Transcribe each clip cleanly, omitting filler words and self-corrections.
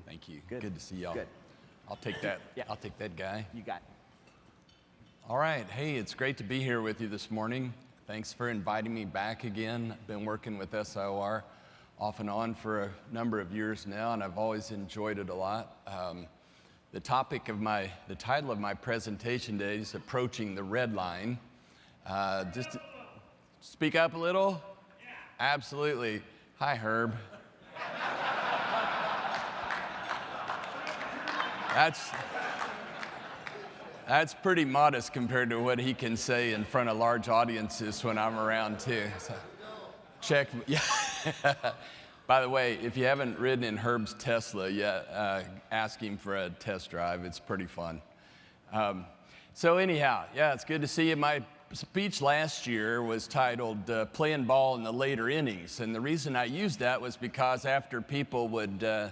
Thank you. Good. Good to see y'all. Good. I'll take that. Yeah. I'll take that guy. You got it. All right. Hey, it's great to be here with you this morning. Thanks for inviting me back again. I've been working with SIOR off and on for a number of years now, and I've always enjoyed it a lot. The title of my presentation today is Approaching the Red Line. Just speak up a little? Yeah. Absolutely. Hi, Herb. That's pretty modest compared to what he can say in front of large audiences when I'm around too. So, check. Yeah. By the way, if you haven't ridden in Herb's Tesla yet, ask him for a test drive. It's pretty fun. So anyhow, yeah, it's good to see you. My speech last year was titled Playing Ball in the Later Innings. And the reason I used that was because after people would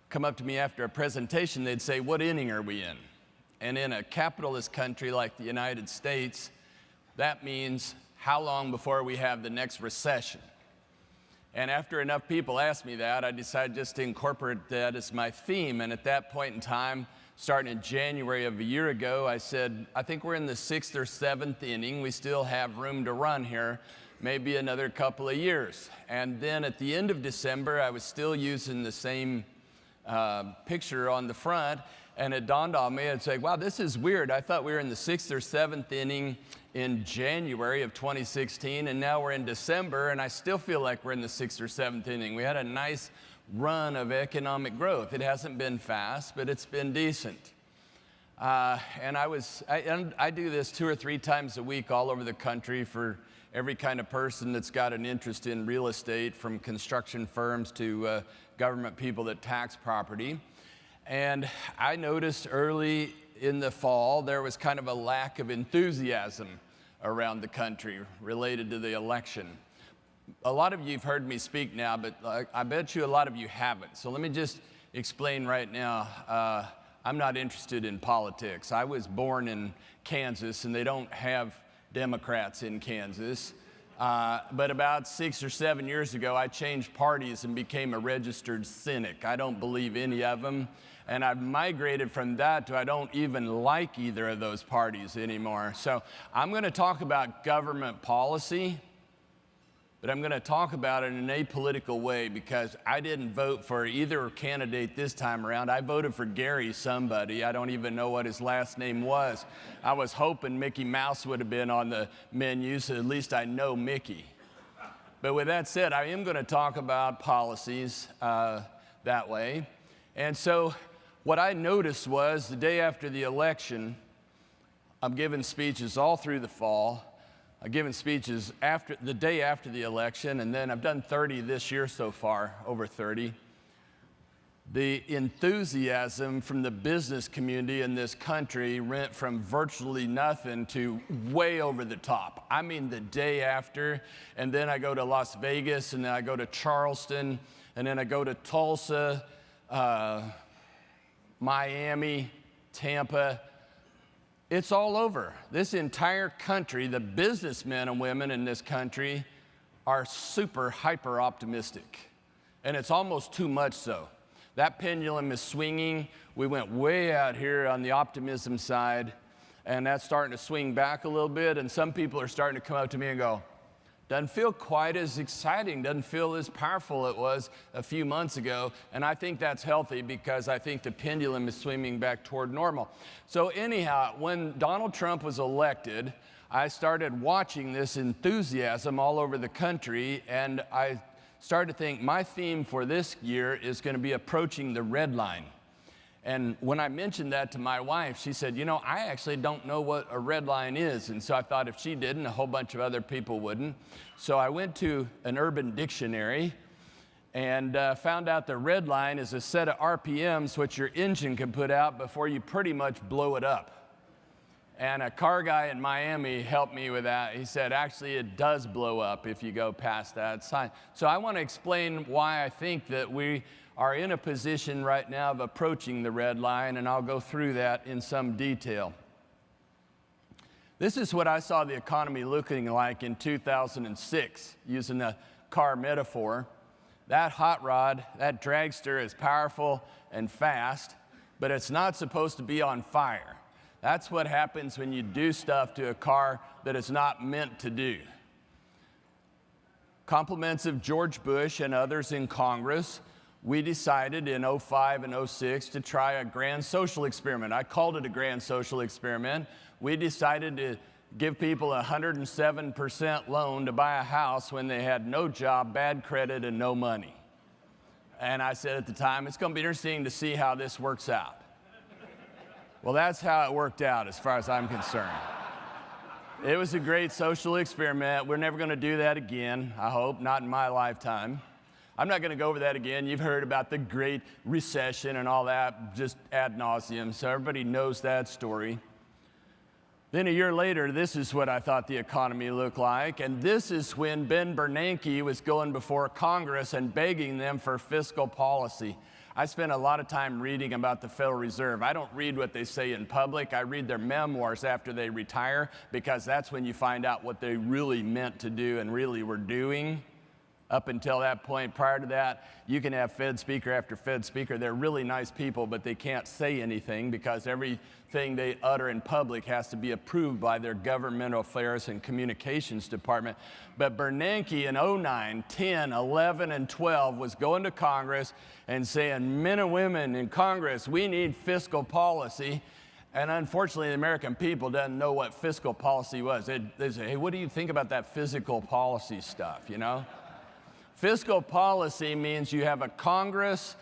come up to me after a presentation, they'd say, what inning are we in? And in a capitalist country like the United States, that means how long before we have the next recession? And after enough people asked me that, I decided just to incorporate that as my theme. And at that point in time, starting in January of a year ago, I said, I think we're in the 6th or 7th inning. We still have room to run here, maybe another couple of years. And then at the end of December, I was still using the same picture on the front, and it dawned on me, I'd say, wow, this is weird. I thought we were in the 6th or 7th inning in January of 2016, and now we're in December, and I still feel like we're in the 6th or 7th inning. We had a nice run of economic growth. It hasn't been fast, but it's been decent. And I do this 2 or 3 times a week all over the country for every kind of person that's got an interest in real estate, from construction firms to government people that tax property. And I noticed early in the fall there was kind of a lack of enthusiasm around the country related to the election. A lot of you have heard me speak now, but I bet you a lot of you haven't. So let me just explain right now. I'm not interested in politics. I was born in Kansas, and they don't have Democrats in Kansas. But about 6 or 7 years ago, I changed parties and became a registered cynic. I don't believe any of them. And I've migrated from that to I don't even like either of those parties anymore. So I'm going to talk about government policy, but I'm going to talk about it in an apolitical way because I didn't vote for either candidate this time around. I voted for Gary somebody. I don't even know what his last name was. I was hoping Mickey Mouse would have been on the menu, so at least I know Mickey. But with that said, I am going to talk about policies that way. And so what I noticed was the day after the election, I'm giving speeches all through the fall. I've given speeches the day after the election, and then I've done 30 this year so far, over 30. The enthusiasm from the business community in this country went from virtually nothing to way over the top. I mean, the day after, and then I go to Las Vegas, and then I go to Charleston, and then I go to Tulsa, Miami, Tampa. It's all over. This entire country, the businessmen and women in this country are super hyper optimistic. And it's almost too much so. That pendulum is swinging. We went way out here on the optimism side, and that's starting to swing back a little bit. And some people are starting to come up to me and go, doesn't feel quite as exciting, doesn't feel as powerful it was a few months ago. And I think that's healthy because I think the pendulum is swinging back toward normal. So anyhow, when Donald Trump was elected, I started watching this enthusiasm all over the country, and I started to think my theme for this year is going to be approaching the red line. And when I mentioned that to my wife, she said, you know, I actually don't know what a red line is. And so I thought if she didn't, a whole bunch of other people wouldn't. So I went to an urban dictionary and found out the red line is a set of RPMs which your engine can put out before you pretty much blow it up. And a car guy in Miami helped me with that. He said, actually, it does blow up if you go past that sign. So I want to explain why I think that we are in a position right now of approaching the red line, and I'll go through that in some detail. This is what I saw the economy looking like in 2006, using the car metaphor. That hot rod, that dragster is powerful and fast, but it's not supposed to be on fire. That's what happens when you do stuff to a car that it's not meant to do. Compliments of George Bush and others in Congress, we decided in 2005 and 2006 to try a grand social experiment. I called it a grand social experiment. We decided to give people a 107% loan to buy a house when they had no job, bad credit, and no money. And I said at the time, it's going to be interesting to see how this works out. Well, that's how it worked out as far as I'm concerned. It was a great social experiment. We're never going to do that again, I hope, not in my lifetime. I'm not going to go over that again. You've heard about the Great Recession and all that just ad nauseum, so everybody knows that story. Then a year later, this is what I thought the economy looked like, and this is when Ben Bernanke was going before Congress and begging them for fiscal policy. I spent a lot of time reading about the Federal Reserve. I don't read what they say in public. I read their memoirs after they retire, because that's when you find out what they really meant to do and really were doing. Up until that point, prior to that, you can have Fed speaker after Fed speaker. They're really nice people, but they can't say anything because everything they utter in public has to be approved by their governmental affairs and communications department. But Bernanke in 2009, 10, 11, and 12 was going to Congress and saying, men and women in Congress, we need fiscal policy. And unfortunately, the American people doesn't know what fiscal policy was. They say, hey, what do you think about that fiscal policy stuff, you know? Fiscal policy means you have a Congress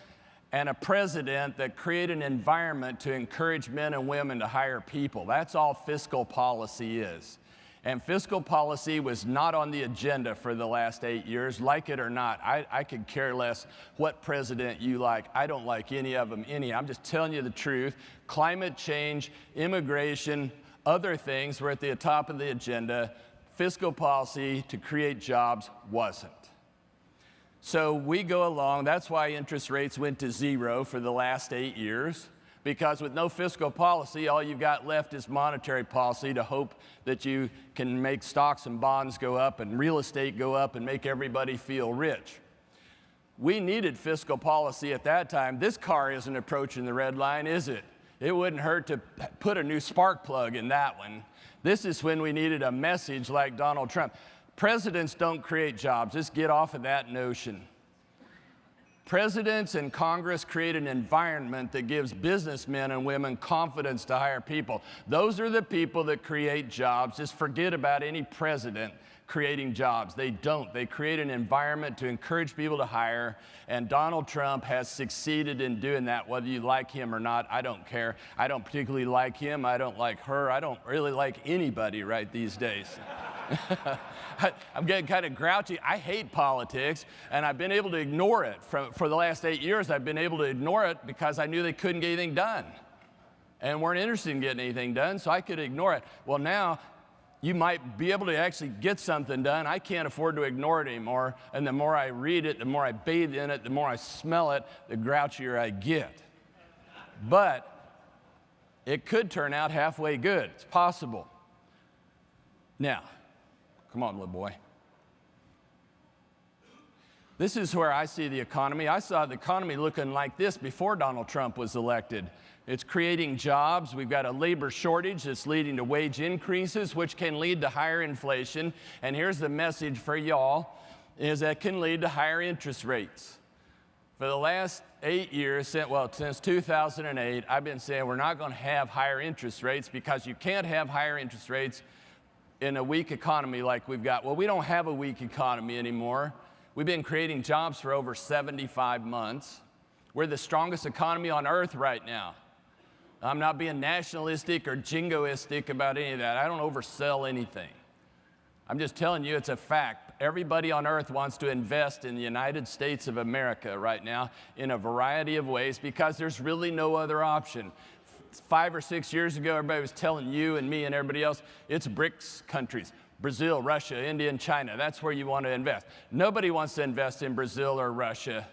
and a president that create an environment to encourage men and women to hire people. That's all fiscal policy is. And fiscal policy was not on the agenda for the last 8 years, like it or not. I could care less what president you like. I don't like any of them I'm just telling you the truth. Climate change, immigration, other things were at the top of the agenda. Fiscal policy to create jobs wasn't. So we go along. That's why interest rates went to zero for the last 8 years, because with no fiscal policy, all you've got left is monetary policy to hope that you can make stocks and bonds go up and real estate go up and make everybody feel rich. We needed fiscal policy at that time. This car isn't approaching the red line, is it? It wouldn't hurt to put a new spark plug in that one. This is when we needed a message like Donald Trump. Presidents don't create jobs. Just get off of that notion. Presidents and Congress create an environment that gives businessmen and women confidence to hire people. Those are the people that create jobs. Just forget about any president creating jobs. They don't. They create an environment to encourage people to hire, and Donald Trump has succeeded in doing that, whether you like him or not. I don't care. I don't particularly like him. I don't like her. I don't really like anybody right these days. I'm getting kind of grouchy. I hate politics, and I've been able to ignore it. For the last 8 years, I've been able to ignore it because I knew they couldn't get anything done and weren't interested in getting anything done, so I could ignore it. Well, now you might be able to actually get something done. I can't afford to ignore it anymore, and the more I read it, the more I bathe in it, the more I smell it, the grouchier I get. But it could turn out halfway good. It's possible. Now, come on, little boy. This is where I see the economy. I saw the economy looking like this before Donald Trump was elected. It's creating jobs. We've got a labor shortage that's leading to wage increases, which can lead to higher inflation. And here's the message for y'all, is that can lead to higher interest rates. For the last 8 years, since 2008, I've been saying we're not going to have higher interest rates because you can't have higher interest rates in a weak economy like we've got. Well, we don't have a weak economy anymore. We've been creating jobs for over 75 months. We're the strongest economy on earth right now. I'm not being nationalistic or jingoistic about any of that. I don't oversell anything. I'm just telling you it's a fact. Everybody on earth wants to invest in the United States of America right now in a variety of ways because there's really no other option. 5 or 6 years ago, everybody was telling you and me and everybody else, it's BRICS countries, Brazil, Russia, India, and China. That's where you want to invest. Nobody wants to invest in Brazil or Russia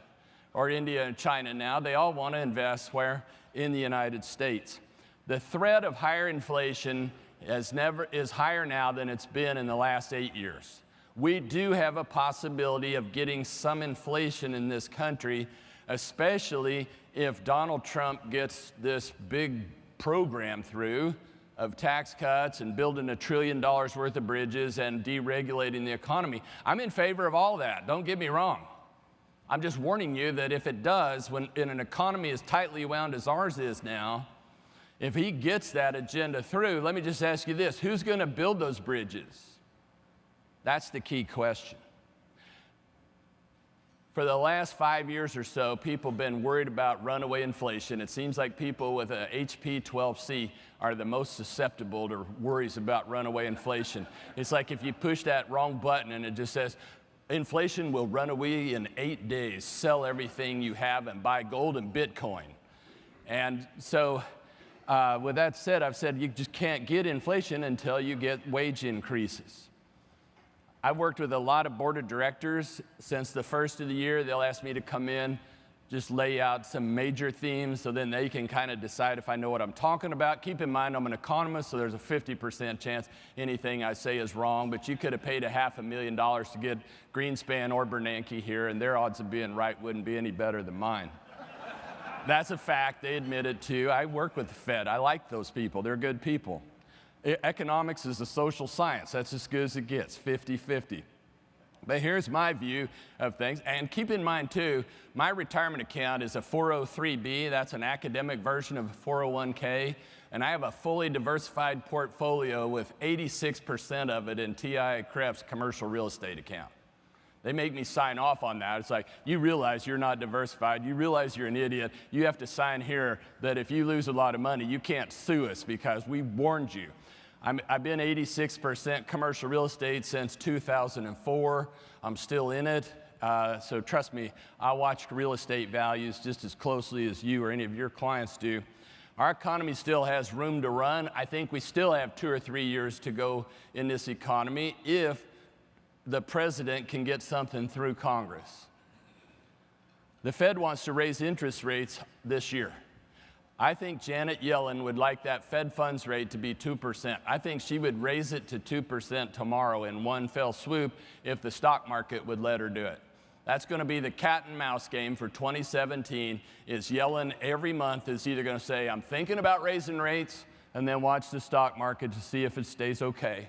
or India and China now. They all want to invest where? In the United States. The threat of higher inflation is higher now than it's been in the last 8 years. We do have a possibility of getting some inflation in this country, especially if Donald Trump gets this big program through of tax cuts and building $1 trillion worth of bridges and deregulating the economy. I'm in favor of all that, don't get me wrong. I'm just warning you that if it does, when in an economy as tightly wound as ours is now, if he gets that agenda through, let me just ask you this, who's going to build those bridges? That's the key question. For the last 5 years or so, people have been worried about runaway inflation. It seems like people with a HP 12C are the most susceptible to worries about runaway inflation. It's like if you push that wrong button and it just says, inflation will run away in 8 days. Sell everything you have and buy gold and Bitcoin. And so with that said, I've said you just can't get inflation until you get wage increases. I've worked with a lot of board of directors since the first of the year. They'll ask me to come in, just lay out some major themes so then they can kind of decide if I know what I'm talking about. Keep in mind, I'm an economist, so there's a 50% chance anything I say is wrong, but you could have paid $500,000 to get Greenspan or Bernanke here, and their odds of being right wouldn't be any better than mine. That's a fact. They admit it too. I work with the Fed. I like those people. They're good people. Economics is a social science. That's as good as it gets, 50-50. But here's my view of things. And keep in mind, too, my retirement account is a 403B. That's an academic version of a 401k. And I have a fully diversified portfolio with 86% of it in TI Cref's commercial real estate account. They make me sign off on that. It's like, you realize you're not diversified. You realize you're an idiot. You have to sign here that if you lose a lot of money, you can't sue us because we warned you. I've been 86% commercial real estate since 2004. I'm still in it. So trust me, I watch real estate values just as closely as you or any of your clients do. Our economy still has room to run. I think we still have 2 or 3 years to go in this economy if the president can get something through Congress. The Fed wants to raise interest rates this year. I think Janet Yellen would like that Fed funds rate to be 2%. I think she would raise it to 2% tomorrow in one fell swoop if the stock market would let her do it. That's going to be the cat and mouse game for 2017, is Yellen every month is either going to say, I'm thinking about raising rates, and then watch the stock market to see if it stays okay.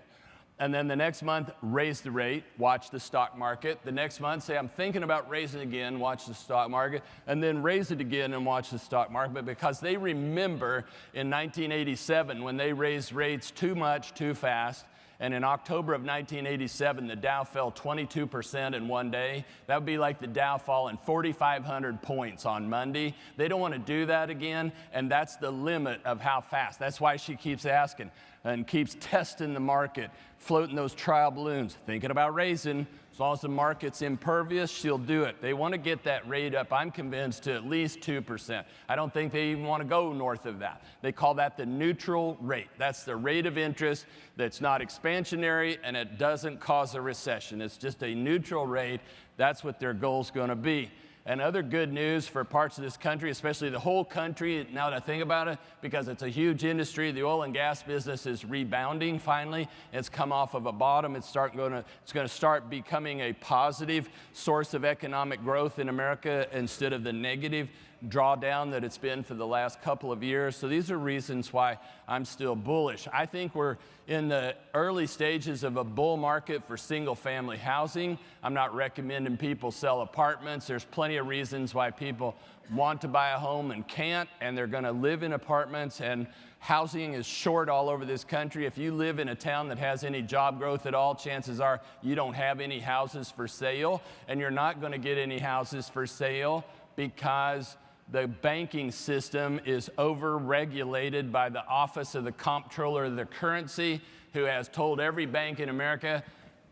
And then the next month, raise the rate, watch the stock market. The next month, say, I'm thinking about raising again, watch the stock market, and then raise it again and watch the stock market. But because they remember in 1987 when they raised rates too much, too fast, and in October of 1987, the Dow fell 22% in one day. That would be like the Dow falling 4,500 points on Monday. They don't want to do that again, and that's the limit of how fast. That's why she keeps asking and keeps testing the market, floating those trial balloons, thinking about raising. As long as the market's impervious, she'll do it. They want to get that rate up, I'm convinced, to at least 2%. I don't think they even want to go north of that. They call that the neutral rate. That's the rate of interest that's not expansionary and it doesn't cause a recession. It's just a neutral rate. That's what their goal's going to be. And other good news for parts of this country, especially the whole country, now that I think about it, because it's a huge industry, the oil and gas business is rebounding finally. It's come off of a bottom. It's going to start becoming a positive source of economic growth in America instead of the negative drawdown that it's been for the last couple of years. So these are reasons why I'm still bullish. I think we're in the early stages of a bull market for single-family housing. I'm not recommending people sell apartments. There's plenty of reasons why people want to buy a home and can't, and they're going to live in apartments, and housing is short all over this country. If you live in a town that has any job growth at all, chances are you don't have any houses for sale, and you're not going to get any houses for sale because the banking system is over-regulated by the Office of the Comptroller of the Currency, who has told every bank in America,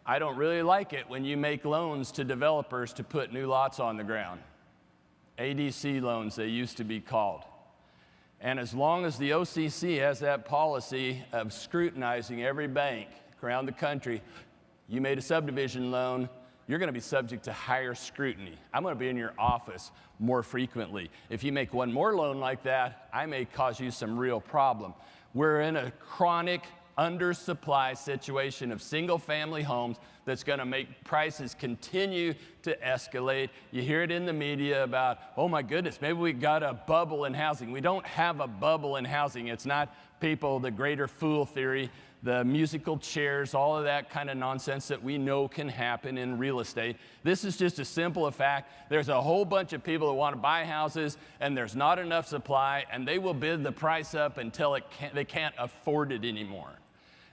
I don't really like it when you make loans to developers to put new lots on the ground. ADC loans, they used to be called. And as long as the OCC has that policy of scrutinizing every bank around the country, you made a subdivision loan, you're going to be subject to higher scrutiny. I'm going to be in your office more frequently. If you make one more loan like that, I may cause you some real problem. We're in a chronic undersupply situation of single-family homes that's going to make prices continue to escalate. You hear it in the media about, oh my goodness, maybe we got a bubble in housing. We don't have a bubble in housing. It's not people, the greater fool theory, the musical chairs, all of that kind of nonsense that we know can happen in real estate. This is just a simple fact. There's a whole bunch of people that want to buy houses, and there's not enough supply, and they will bid the price up until they can't afford it anymore.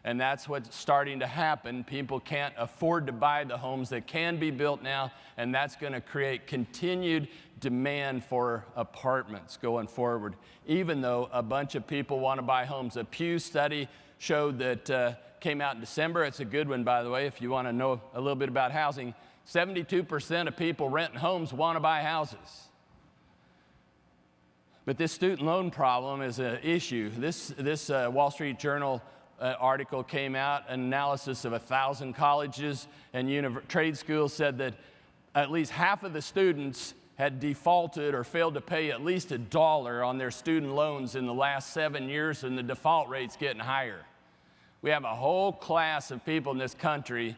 And that's what's starting to happen. People can't afford to buy the homes that can be built now, and that's going to create continued demand for apartments going forward, even though a bunch of people want to buy homes. A Pew study showed that came out in December. It's a good one, by the way, if you want to know a little bit about housing. 72% of people renting homes want to buy houses. But this student loan problem is an issue. This Wall Street Journal article came out, an analysis of 1,000 colleges and trade schools said that at least half of the students had defaulted or failed to pay at least $1 on their student loans in the last 7 years, and the default rate's getting higher. We have a whole class of people in this country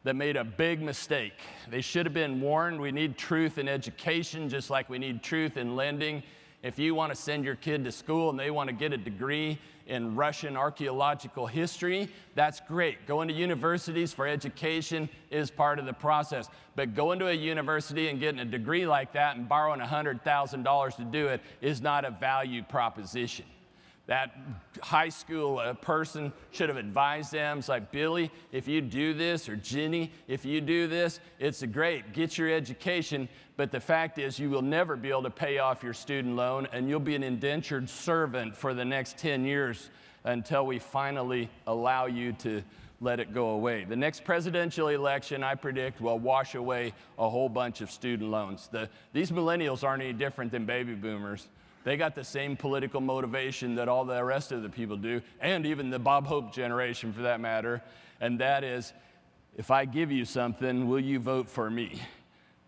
that made a big mistake. They should have been warned. We need truth in education, just like we need truth in lending. If you want to send your kid to school and they want to get a degree in Russian archaeological history, that's great. Going to universities for education is part of the process. But going to a university and getting a degree like that and borrowing $100,000 to do it is not a value proposition. That high school person should have advised them. It's like, Billy, if you do this, or Ginny, if you do this, it's great. Get your education. But the fact is, you will never be able to pay off your student loan, and you'll be an indentured servant for the next 10 years until we finally allow you to let it go away. The next presidential election, I predict, will wash away a whole bunch of student loans. These millennials aren't any different than baby boomers. They got the same political motivation that all the rest of the people do, and even the Bob Hope generation for that matter, and that is, if I give you something, will you vote for me?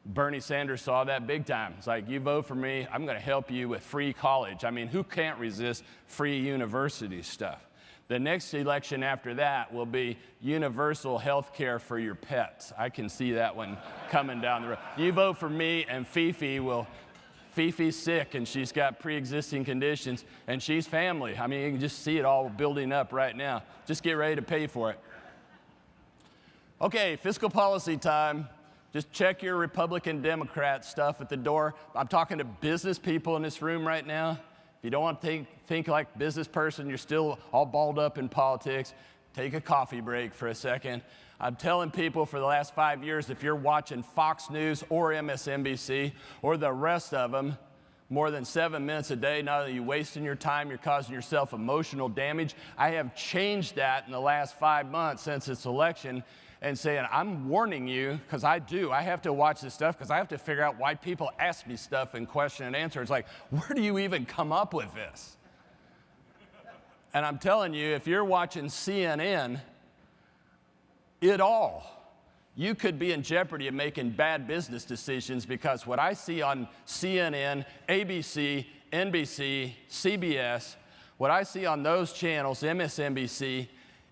Bernie Sanders saw that big time. It's like, you vote for me, I'm going to help you with free college. I mean, who can't resist free university stuff? The next election after that will be universal health care for your pets. I can see that one coming down the road. You vote for me, and Fifi's sick, and she's got pre-existing conditions, and she's family. I mean, you can just see it all building up right now. Just get ready to pay for it. Okay, fiscal policy time. Just check your Republican, Democrat stuff at the door. I'm talking to business people in this room right now. If you don't want to think like a business person, you're still all balled up in politics, take a coffee break for a second. I'm telling people for the last 5 years, if you're watching Fox News or MSNBC or the rest of them more than 7 minutes a day, not only are you wasting your time, you're causing yourself emotional damage. I have changed that in the last 5 months since this election and saying, I'm warning you, because I have to watch this stuff because I have to figure out why people ask me stuff and question and answer. It's like, where do you even come up with this? And I'm telling you, if you're watching CNN, you could be in jeopardy of making bad business decisions, because what I see on CNN, ABC, NBC, CBS, what I see on those channels, MSNBC,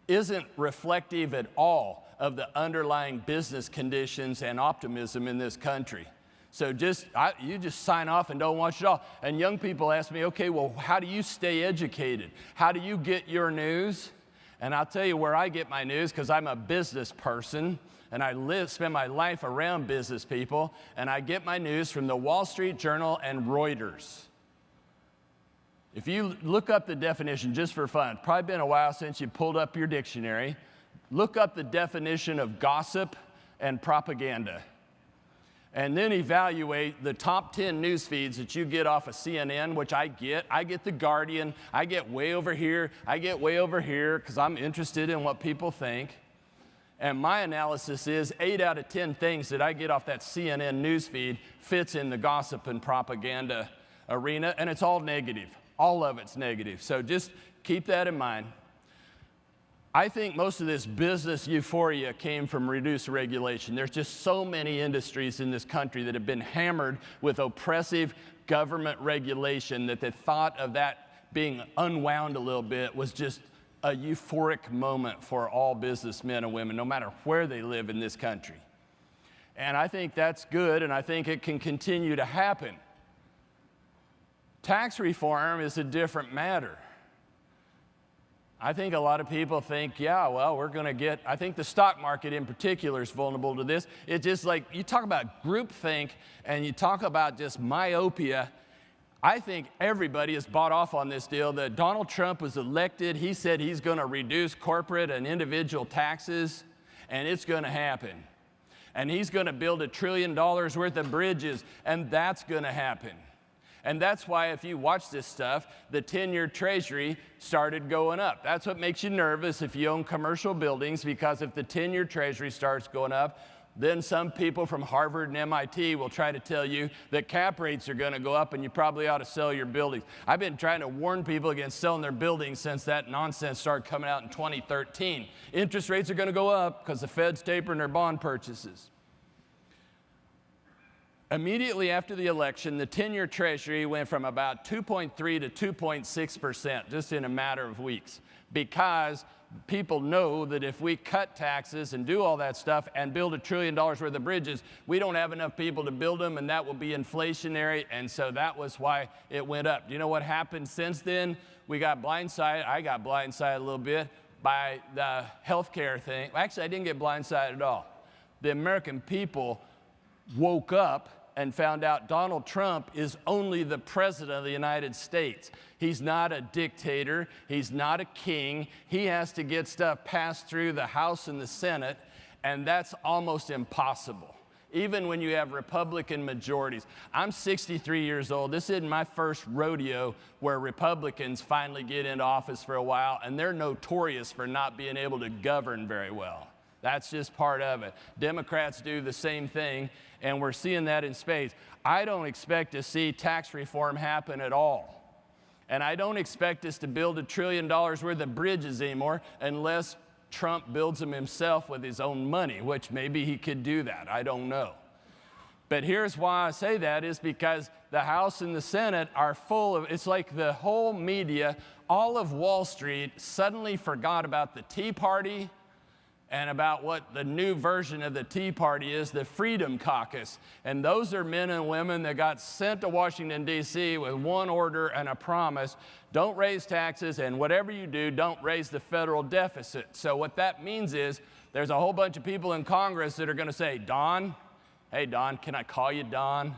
isn't reflective at all of the underlying business conditions and optimism in this country. So you just sign off and don't watch it all. And young people ask me, okay, well, how do you stay educated? How do you get your news? And I'll tell you where I get my news, because I'm a business person, and I spend my life around business people, and I get my news from the Wall Street Journal and Reuters. If you look up the definition, just for fun, it's probably been a while since you pulled up your dictionary, look up the definition of gossip and propaganda, and then evaluate the top 10 news feeds that you get off of CNN, which I get. I get The Guardian. I get way over here. I get way over here because I'm interested in what people think. And my analysis is 8 out of 10 things that I get off that CNN news feed fits in the gossip and propaganda arena, and it's all negative. All of it's negative. So just keep that in mind. I think most of this business euphoria came from reduced regulation. There's just so many industries in this country that have been hammered with oppressive government regulation that the thought of that being unwound a little bit was just a euphoric moment for all businessmen and women, no matter where they live in this country. And I think that's good, and I think it can continue to happen. Tax reform is a different matter. I think a lot of people think, yeah, well, we're going to get, I think the stock market in particular is vulnerable to this. It's just like, you talk about groupthink and you talk about just myopia. I think everybody has bought off on this deal that Donald Trump was elected. He said he's going to reduce corporate and individual taxes, and it's going to happen. And he's going to build $1 trillion worth of bridges, and that's going to happen. And that's why if you watch this stuff, the 10-year Treasury started going up. That's what makes you nervous if you own commercial buildings, because if the 10-year Treasury starts going up, then some people from Harvard and MIT will try to tell you that cap rates are going to go up and you probably ought to sell your buildings. I've been trying to warn people against selling their buildings since that nonsense started coming out in 2013. Interest rates are going to go up because the Fed's tapering their bond purchases. Immediately after the election, the 10-year Treasury went from about 2.3 to 2.6% just in a matter of weeks, because people know that if we cut taxes and do all that stuff and build $1 trillion worth of bridges, we don't have enough people to build them, and that will be inflationary, and so that was why it went up. Do you know what happened since then? We got blindsided. I got blindsided a little bit by the healthcare thing. Actually, I didn't get blindsided at all. The American people woke up and found out Donald Trump is only the president of the United States. He's not a dictator. He's not a king. He has to get stuff passed through the House and the Senate, and that's almost impossible, even when you have Republican majorities. I'm 63 years old. This isn't my first rodeo where Republicans finally get into office for a while, and they're notorious for not being able to govern very well. That's just part of it. Democrats do the same thing, and we're seeing that in spades. I don't expect to see tax reform happen at all. And I don't expect us to build $1 trillion worth of bridges anymore unless Trump builds them himself with his own money, which maybe he could do that. I don't know. But here's why I say that is because the House and the Senate are full of, it's like the whole media, all of Wall Street suddenly forgot about the Tea Party and about what the new version of the Tea Party is, the Freedom Caucus. And those are men and women that got sent to Washington, D.C. with one order and a promise: don't raise taxes, and whatever you do, don't raise the federal deficit. So what that means is there's a whole bunch of people in Congress that are going to say, Don, hey, Don, can I call you Don?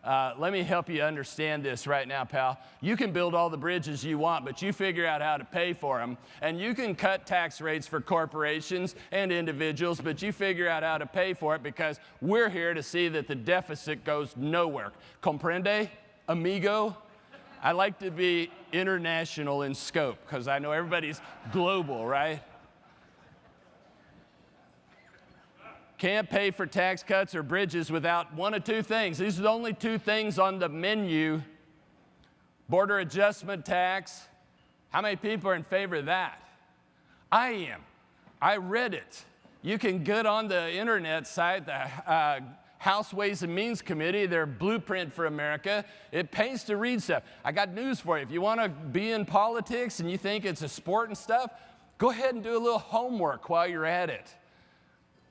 Let me help you understand this right now, pal. You can build all the bridges you want, but you figure out how to pay for them. And you can cut tax rates for corporations and individuals, but you figure out how to pay for it, because we're here to see that the deficit goes nowhere. Comprende, amigo? I like to be international in scope, because I know everybody's global, right? Can't pay for tax cuts or bridges without one of two things. These are the only two things on the menu. Border adjustment tax. How many people are in favor of that? I am. I read it. You can get on the internet site, the House Ways and Means Committee, their blueprint for America. It pays to read stuff. I got news for you. If you want to be in politics and you think it's a sport and stuff, go ahead and do a little homework while you're at it.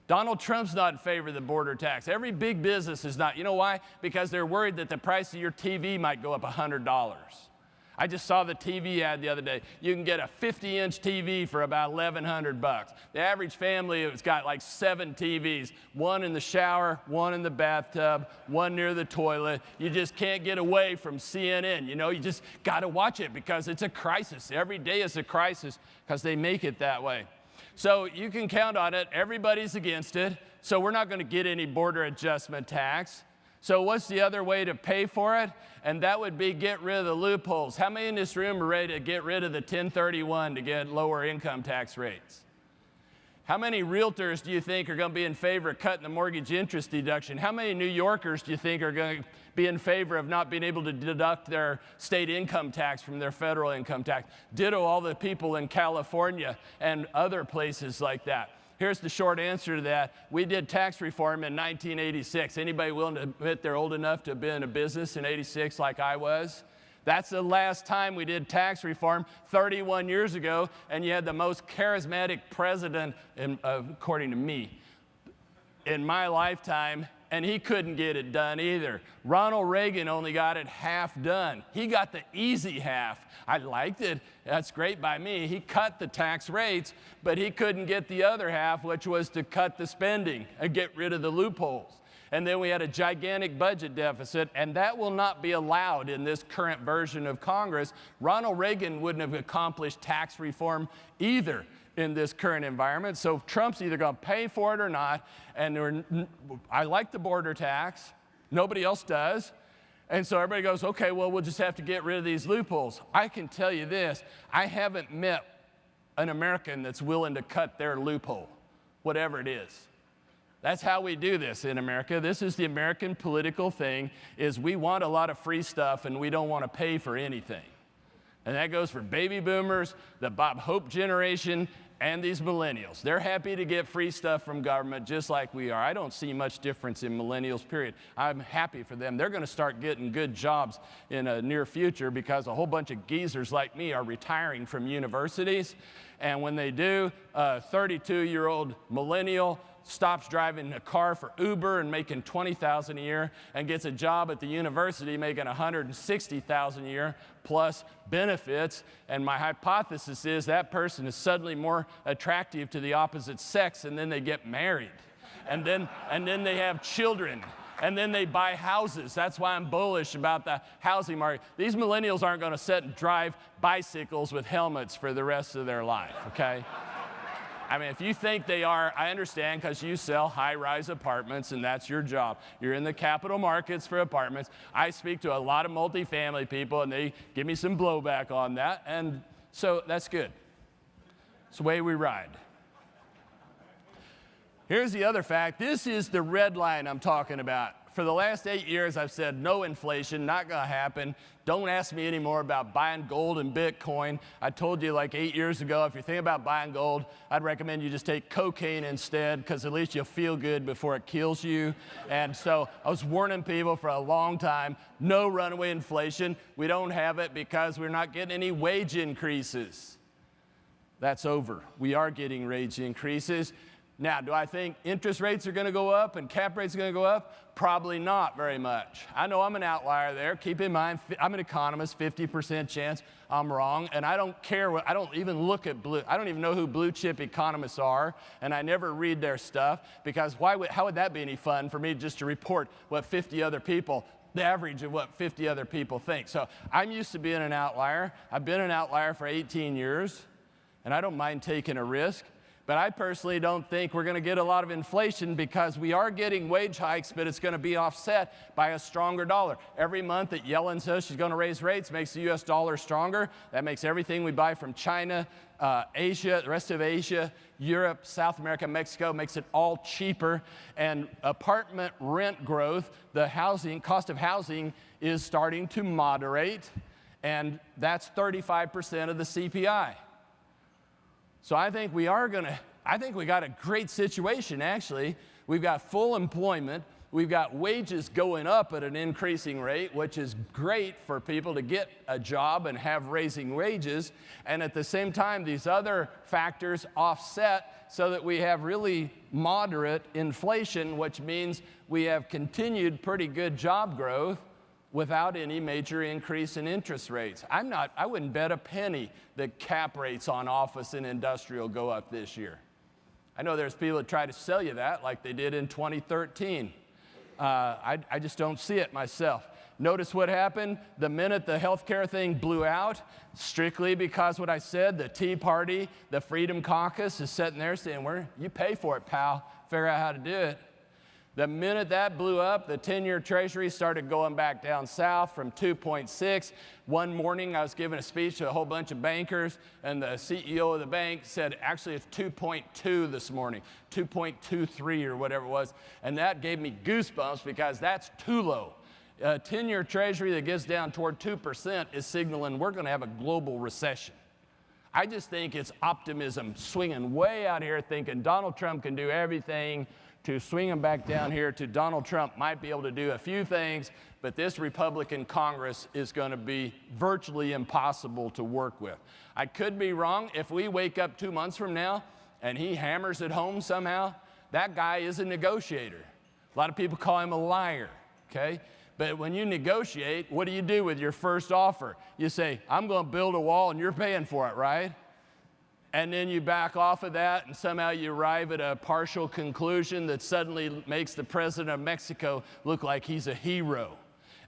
Donald Trump's not in favor of the border tax. Every big business is not. You know why? Because they're worried that the price of your TV might go up $100. I just saw the TV ad the other day. You can get a 50-inch TV for about $1,100. The average family has got like 7 TVs, one in the shower, one in the bathtub, one near the toilet. You just can't get away from CNN. You know, you just got to watch it because it's a crisis. Every day is a crisis because they make it that way. So you can count on it. Everybody's against it. So we're not going to get any border adjustment tax. So what's the other way to pay for it? And that would be get rid of the loopholes. How many in this room are ready to get rid of the 1031 to get lower income tax rates? How many realtors do you think are going to be in favor of cutting the mortgage interest deduction? How many New Yorkers do you think are going to be in favor of not being able to deduct their state income tax from their federal income tax? Ditto all the people in California and other places like that. Here's the short answer to that. We did tax reform in 1986. Anybody willing to admit they're old enough to have been in a business in '86 like I was? That's the last time we did tax reform, 31 years ago, and you had the most charismatic president, according to me, in my lifetime, and he couldn't get it done either. Ronald Reagan only got it half done. He got the easy half. I liked it. That's great by me. He cut the tax rates, but he couldn't get the other half, which was to cut the spending and get rid of the loopholes. And then we had a gigantic budget deficit, and that will not be allowed in this current version of Congress. Ronald Reagan wouldn't have accomplished tax reform either in this current environment. So Trump's either going to pay for it or not. And I like the border tax. Nobody else does. And so everybody goes, okay, well, we'll just have to get rid of these loopholes. I can tell you this, I haven't met an American that's willing to cut their loophole, whatever it is. That's how we do this in America. This is the American political thing, is we want a lot of free stuff and we don't want to pay for anything. And that goes for baby boomers, the Bob Hope generation, and these millennials. They're happy to get free stuff from government just like we are. I don't see much difference in millennials, period. I'm happy for them. They're going to start getting good jobs in a near future because a whole bunch of geezers like me are retiring from universities. And when they do, a 32-year-old millennial stops driving a car for Uber and making $20,000 a year and gets a job at the university making $160,000 a year plus benefits. And my hypothesis is that person is suddenly more attractive to the opposite sex, and then they get married. And then they have children. And then they buy houses. That's why I'm bullish about the housing market. These millennials aren't going to sit and drive bicycles with helmets for the rest of their life, okay? I mean, if you think they are, I understand, because you sell high-rise apartments and that's your job. You're in the capital markets for apartments. I speak to a lot of multifamily people and they give me some blowback on that, and so that's good. It's the way we ride. Here's the other fact. This is the red line I'm talking about. For the last 8 years, I've said no inflation, not going to happen. Don't ask me anymore about buying gold and Bitcoin. I told you like 8 years ago, if you're thinking about buying gold, I'd recommend you just take cocaine instead, because at least you'll feel good before it kills you. And so I was warning people for a long time, no runaway inflation. We don't have it because we're not getting any wage increases. That's over. We are getting wage increases. Now, do I think interest rates are going to go up and cap rates are going to go up? Probably not very much. I know I'm an outlier there. Keep in mind, I'm an economist, 50% chance I'm wrong, and I don't care what, I don't even look at I don't even know who blue chip economists are, and I never read their stuff, because how would that be any fun for me just to report what 50 other people, the average of what 50 other people think? So I'm used to being an outlier. I've been an outlier for 18 years, and I don't mind taking a risk. But I personally don't think we're going to get a lot of inflation, because we are getting wage hikes, but it's going to be offset by a stronger dollar. Every month that Yellen says she's going to raise rates makes the U.S. dollar stronger. That makes everything we buy from China, Asia, the rest of Asia, Europe, South America, Mexico, makes it all cheaper. And apartment rent growth, the cost of housing is starting to moderate, and that's 35% of the CPI. So I think we got a great situation, actually. We've got full employment. We've got wages going up at an increasing rate, which is great for people to get a job and have raising wages. And at the same time, these other factors offset so that we have really moderate inflation, which means we have continued pretty good job growth without any major increase in interest rates. I wouldn't bet a penny that cap rates on office and industrial go up this year. I know there's people that try to sell you that like they did in 2013. I just don't see it myself. Notice what happened the minute the healthcare thing blew out, strictly because what I said, the Tea Party, the Freedom Caucus is sitting there saying, you pay for it, pal, figure out how to do it. The minute that blew up, the 10-year Treasury started going back down south from 2.6. One morning, I was giving a speech to a whole bunch of bankers, and the CEO of the bank said, actually, it's 2.2 this morning, 2.23 or whatever it was. And that gave me goosebumps, because that's too low. A 10-year Treasury that gets down toward 2% is signaling we're going to have a global recession. I just think it's optimism swinging way out here, thinking Donald Trump can do everything to swing them back down here to Donald Trump might be able to do a few things, but this Republican Congress is going to be virtually impossible to work with. I could be wrong. If we wake up 2 months from now and he hammers it home somehow, that guy is a negotiator. A lot of people call him a liar, okay? But when you negotiate, what do you do with your first offer? You say, I'm going to build a wall and you're paying for it, right? And then you back off of that and somehow you arrive at a partial conclusion that suddenly makes the president of Mexico look like he's a hero.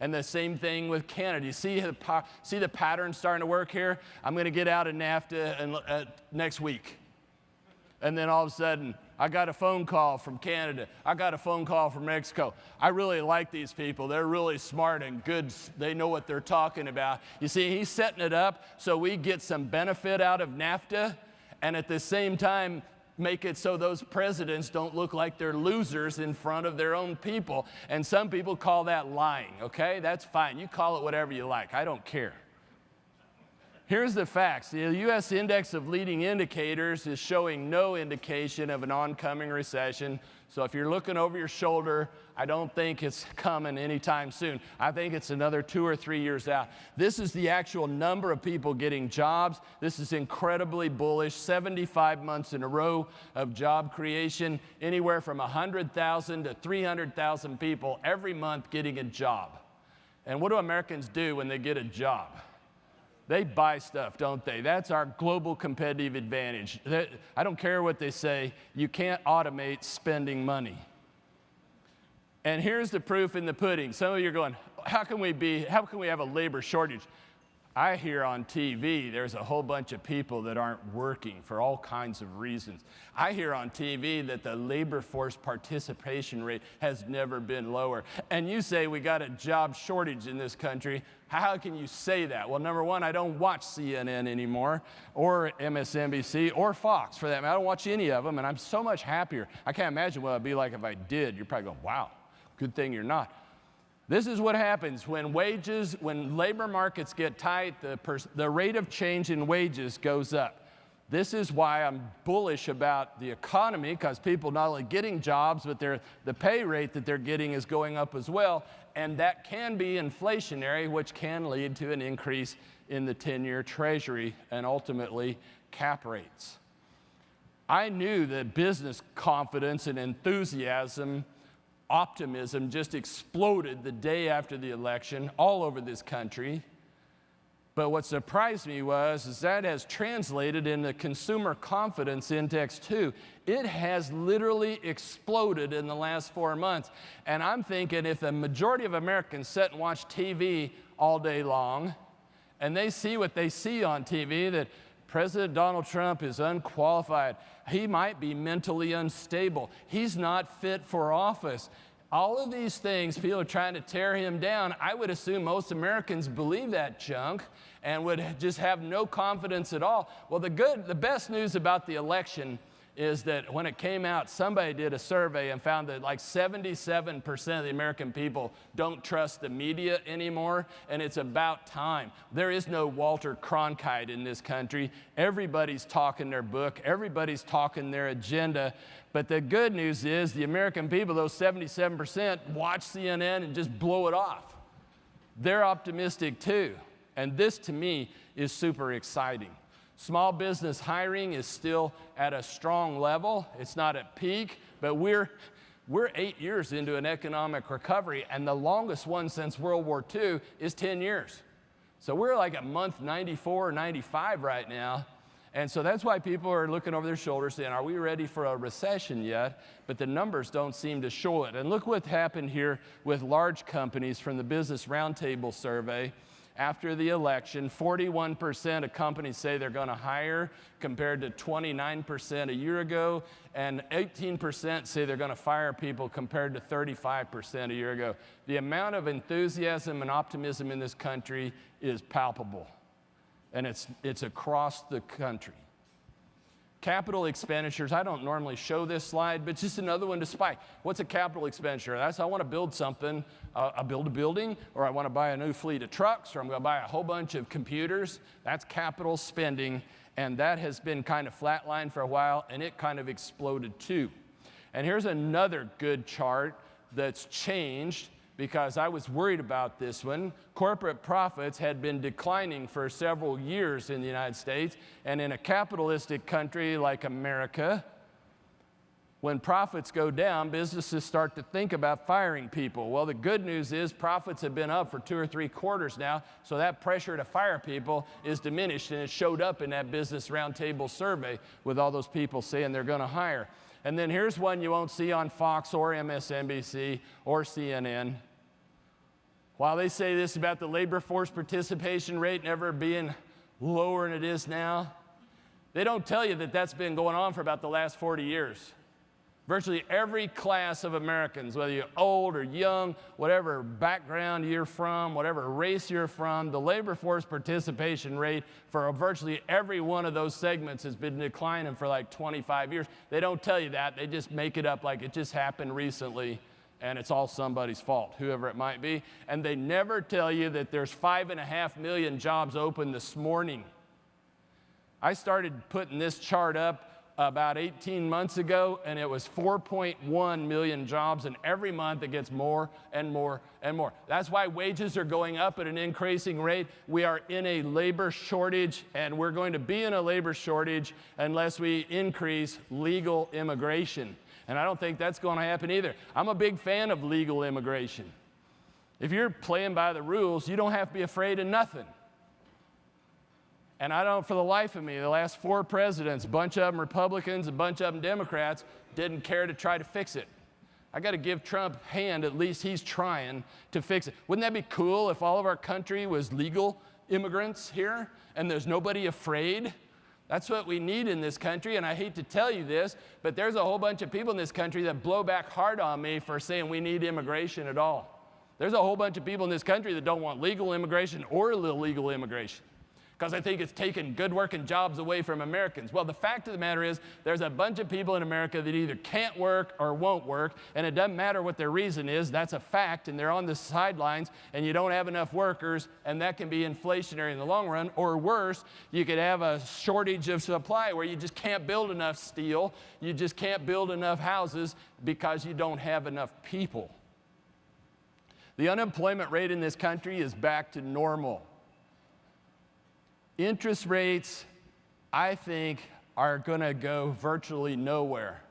And the same thing with Canada. You see the pattern starting to work here? I'm going to get out of NAFTA next week. And then all of a sudden, I got a phone call from Canada. I got a phone call from Mexico. I really like these people. They're really smart and good. They know what they're talking about. You see, he's setting it up so we get some benefit out of NAFTA, and at the same time, make it so those presidents don't look like they're losers in front of their own people. And some people call that lying, okay? That's fine. You call it whatever you like. I don't care. Here's the facts. The U.S. Index of Leading Indicators is showing no indication of an oncoming recession. So if you're looking over your shoulder, I don't think it's coming anytime soon. I think it's another 2 or 3 years out. This is the actual number of people getting jobs. This is incredibly bullish. 75 months in a row of job creation, anywhere from 100,000 to 300,000 people every month getting a job. And what do Americans do when they get a job? They buy stuff, don't they? That's our global competitive advantage. I don't care what they say. You can't automate spending money. And here's the proof in the pudding. Some of you are going, how can we have a labor shortage? I hear on TV there's a whole bunch of people that aren't working for all kinds of reasons. I hear on TV that the labor force participation rate has never been lower. And you say we got a job shortage in this country. How can you say that? Well, number one, I don't watch CNN anymore, or MSNBC, or Fox for that matter. I don't watch any of them, and I'm so much happier. I can't imagine what it'd be like if I did. You're probably going, wow, good thing you're not. This is what happens when labor markets get tight, the rate of change in wages goes up. This is why I'm bullish about the economy, because people not only getting jobs, but the pay rate that they're getting is going up as well, and that can be inflationary, which can lead to an increase in the 10-year Treasury and ultimately cap rates. I knew that business confidence and enthusiasm, optimism just exploded the day after the election all over this country. But what surprised me is that has translated in the consumer confidence index too. It has literally exploded in the last 4 months. And I'm thinking if the majority of Americans sit and watch TV all day long, and they see what they see on TV, that President Donald Trump is unqualified. He might be mentally unstable. He's not fit for office. All of these things, people are trying to tear him down. I would assume most Americans believe that junk and would just have no confidence at all. Well, the best news about the election is that when it came out, somebody did a survey and found that like 77% of the American people don't trust the media anymore, and it's about time. There is no Walter Cronkite in this country. Everybody's talking their book. Everybody's talking their agenda. But the good news is the American people, those 77%, watch CNN and just blow it off. They're optimistic too. And this, to me, is super exciting. Small business hiring is still at a strong level. It's not at peak, but we're 8 years into an economic recovery, and the longest one since World War II is 10 years. So we're like at month 94 or 95 right now. And so that's why people are looking over their shoulders saying, are we ready for a recession yet? But the numbers don't seem to show it. And look what happened here with large companies from the Business Roundtable survey. After the election, 41% of companies say they're going to hire, compared to 29% a year ago, and 18% say they're going to fire people, compared to 35% a year ago. The amount of enthusiasm and optimism in this country is palpable, and it's across the country. Capital expenditures, I don't normally show this slide, but just another one to spike. What's a capital expenditure? That's I want to build something, I build a building, or I want to buy a new fleet of trucks, or I'm going to buy a whole bunch of computers. That's capital spending, and that has been kind of flatlined for a while, and it kind of exploded too. And here's another good chart that's changed, because I was worried about this one. Corporate profits had been declining for several years in the United States, and in a capitalistic country like America, when profits go down, businesses start to think about firing people. Well, the good news is profits have been up for 2 or 3 quarters now, so that pressure to fire people is diminished, and it showed up in that Business Roundtable survey with all those people saying they're going to hire. And then here's one you won't see on Fox or MSNBC or CNN. While they say this about the labor force participation rate never being lower than it is now, they don't tell you that that's been going on for about the last 40 years. Virtually every class of Americans, whether you're old or young, whatever background you're from, whatever race you're from, the labor force participation rate for virtually every one of those segments has been declining for like 25 years. They don't tell you that. They just make it up like it just happened recently, and it's all somebody's fault, whoever it might be. And they never tell you that there's 5.5 million jobs open this morning. I started putting this chart up about 18 months ago, and it was 4.1 million jobs, and every month it gets more and more and more. That's why wages are going up at an increasing rate. We are in a labor shortage, and we're going to be in a labor shortage unless we increase legal immigration. And I don't think that's going to happen either. I'm a big fan of legal immigration. If you're playing by the rules, you don't have to be afraid of nothing. And I don't, for the life of me, the last 4 presidents, a bunch of them Republicans, a bunch of them Democrats, didn't care to try to fix it. I got to give Trump a hand, at least he's trying to fix it. Wouldn't that be cool if all of our country was legal immigrants here and there's nobody afraid? That's what we need in this country, and I hate to tell you this, but there's a whole bunch of people in this country that blow back hard on me for saying we need immigration at all. There's a whole bunch of people in this country that don't want legal immigration or illegal immigration, because I think it's taken good working jobs away from Americans. Well, the fact of the matter is there's a bunch of people in America that either can't work or won't work, and it doesn't matter what their reason is. That's a fact, and they're on the sidelines, and you don't have enough workers, and that can be inflationary in the long run. Or worse, you could have a shortage of supply where you just can't build enough steel, you just can't build enough houses because you don't have enough people. The unemployment rate in this country is back to normal. Interest rates, I think, are going to go virtually nowhere.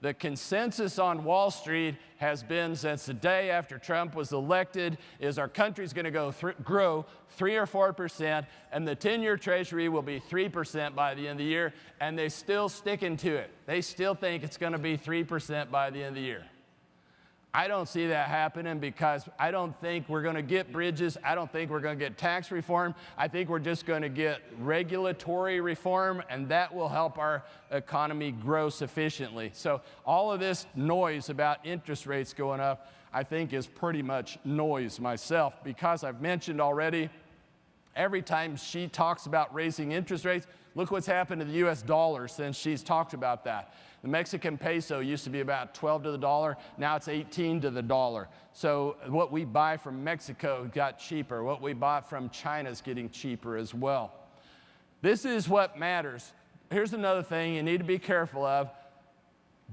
The consensus on Wall Street has been, since the day after Trump was elected, is our country's going to grow 3 or 4%, and the 10-year Treasury will be 3% by the end of the year, and they're still sticking to it. They still think it's going to be 3% by the end of the year. I don't see that happening, because I don't think we're going to get bridges. I don't think we're going to get tax reform. I think we're just going to get regulatory reform, and that will help our economy grow sufficiently. So all of this noise about interest rates going up, I think, is pretty much noise myself, because I've mentioned already, every time she talks about raising interest rates, look what's happened to the U.S. dollar since she's talked about that. The Mexican peso used to be about 12 to the dollar. Now it's 18 to the dollar. So what we buy from Mexico got cheaper. What we bought from China is getting cheaper as well. This is what matters. Here's another thing you need to be careful of.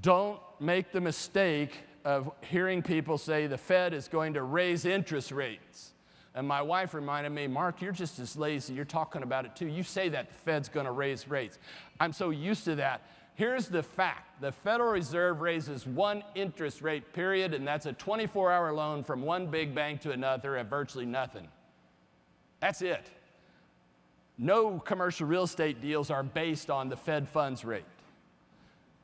Don't make the mistake of hearing people say the Fed is going to raise interest rates. And my wife reminded me, Mark, you're just as lazy. You're talking about it too. You say that the Fed's going to raise rates. I'm so used to that. Here's the fact. The Federal Reserve raises one interest rate, period, and that's a 24-hour loan from one big bank to another at virtually nothing. That's it. No commercial real estate deals are based on the Fed funds rate.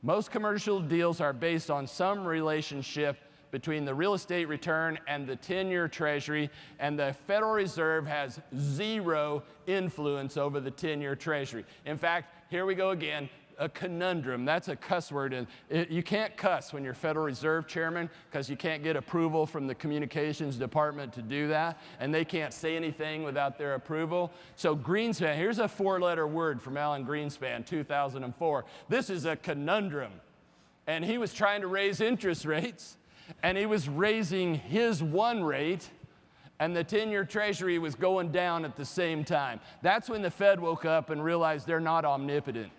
Most commercial deals are based on some relationship between the real estate return and the 10-year Treasury, and the Federal Reserve has zero influence over the 10-year Treasury. In fact, here we go again. A conundrum. That's a cuss word. And you can't cuss when you're Federal Reserve Chairman, because you can't get approval from the Communications Department to do that, and they can't say anything without their approval. So Greenspan, here's a 4-letter word from Alan Greenspan, 2004. This is a conundrum. And he was trying to raise interest rates, and he was raising his one rate, and the 10-year Treasury was going down at the same time. That's when the Fed woke up and realized they're not omnipotent.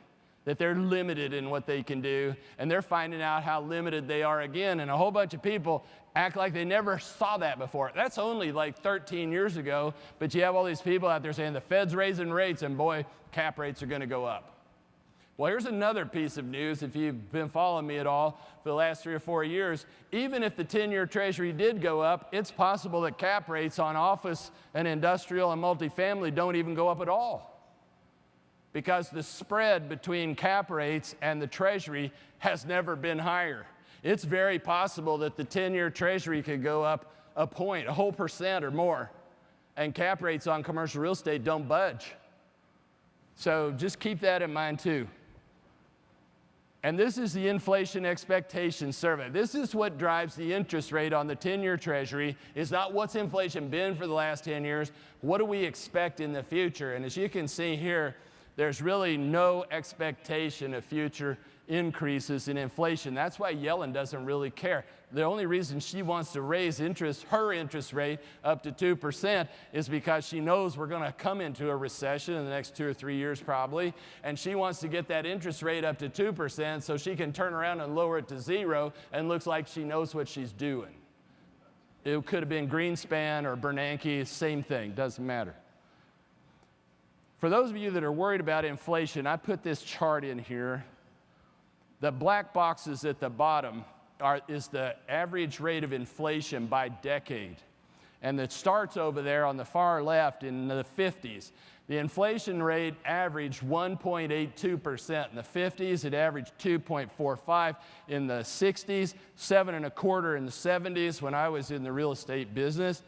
that they're limited in what they can do, and they're finding out how limited they are again, and a whole bunch of people act like they never saw that before. That's only like 13 years ago, but you have all these people out there saying the Fed's raising rates, and boy, cap rates are going to go up. Well, here's another piece of news. If you've been following me at all for the last 3 or 4 years, even if the 10-year Treasury did go up, it's possible that cap rates on office and industrial and multifamily don't even go up at all, because the spread between cap rates and the Treasury has never been higher. It's very possible that the 10-year Treasury could go up a point, a whole % or more, and cap rates on commercial real estate don't budge. So just keep that in mind too. And this is the inflation expectation survey. This is what drives the interest rate on the 10-year Treasury. It's not what's inflation been for the last 10 years. What do we expect in the future? And as you can see here, there's really no expectation of future increases in inflation. That's why Yellen doesn't really care. The only reason she wants to raise her interest rate up to 2% is because she knows we're going to come into a recession in the next 2 or 3 years probably, and she wants to get that interest rate up to 2% so she can turn around and lower it to 0 and looks like she knows what she's doing. It could have been Greenspan or Bernanke, same thing, doesn't matter. For those of you that are worried about inflation, I put this chart in here. The black boxes at the bottom is the average rate of inflation by decade. And it starts over there on the far left in the 50s. The inflation rate averaged 1.82% in the 50s. It averaged 2.45 in the 60s, 7.25 in the 70s when I was in the real estate business,